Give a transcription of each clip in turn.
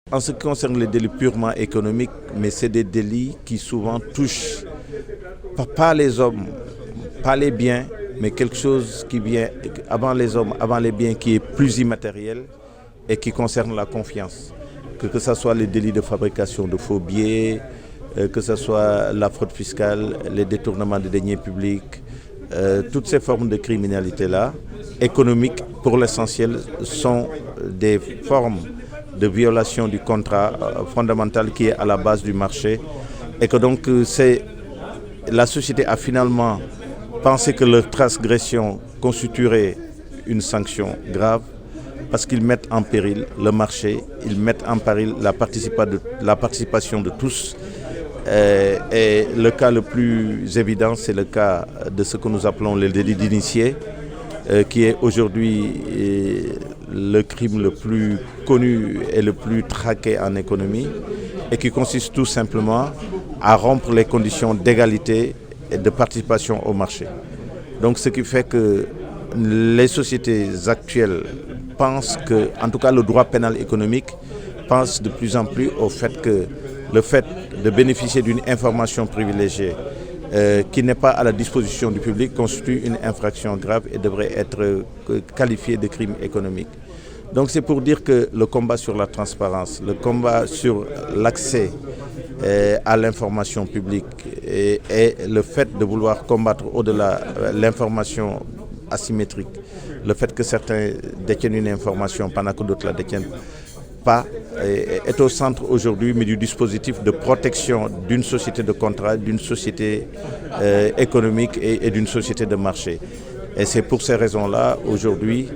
En ce qui concerne les délits purement économiques, mais c'est des délits qui souvent touchent pas les hommes, pas les biens, mais quelque chose qui vient avant les hommes, avant les biens, qui est plus immatériel et qui concerne la confiance. Que ce soit les délits de fabrication de faux billets, que ce soit la fraude fiscale, les détournements de deniers publics, toutes ces formes de criminalité-là, économiques pour l'essentiel, sont des formes de violation du contrat fondamental qui est à la base du marché, et que donc la société a finalement pensé que leur transgression constituerait une sanction grave parce qu'ils mettent en péril le marché, ils mettent en péril la participation de tous. Et le cas le plus évident, c'est le cas de ce que nous appelons le délit d'initié, qui est aujourd'hui le crime le plus connu et le plus traqué en économie, et qui consiste tout simplement à rompre les conditions d'égalité et de participation au marché. Donc ce qui fait que les sociétés actuelles pensent que, en tout cas le droit pénal économique, pense de plus en plus au fait que le fait de bénéficier d'une information privilégiée qui n'est pas à la disposition du public constitue une infraction grave et devrait être qualifiée de crime économique. Donc c'est pour dire que le combat sur la transparence, le combat sur l'accès à l'information publique et le fait de vouloir combattre au-delà l'information asymétrique, le fait que certains détiennent une information pendant que d'autres la détiennent pas, est au centre aujourd'hui, mais du dispositif de protection d'une société de contrat, d'une société économique et d'une société de marché. Et c'est pour ces raisons-là, aujourd'hui,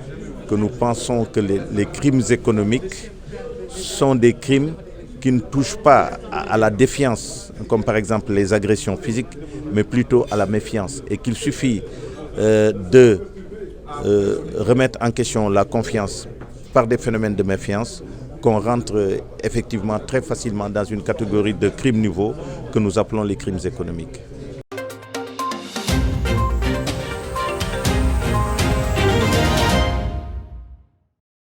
que nous pensons que les crimes économiques sont des crimes qui ne touchent pas à la défiance, comme par exemple les agressions physiques, mais plutôt à la méfiance. Et qu'il suffit de remettre en question la confiance par des phénomènes de méfiance, qu'on rentre effectivement très facilement dans une catégorie de crimes nouveaux que nous appelons les crimes économiques.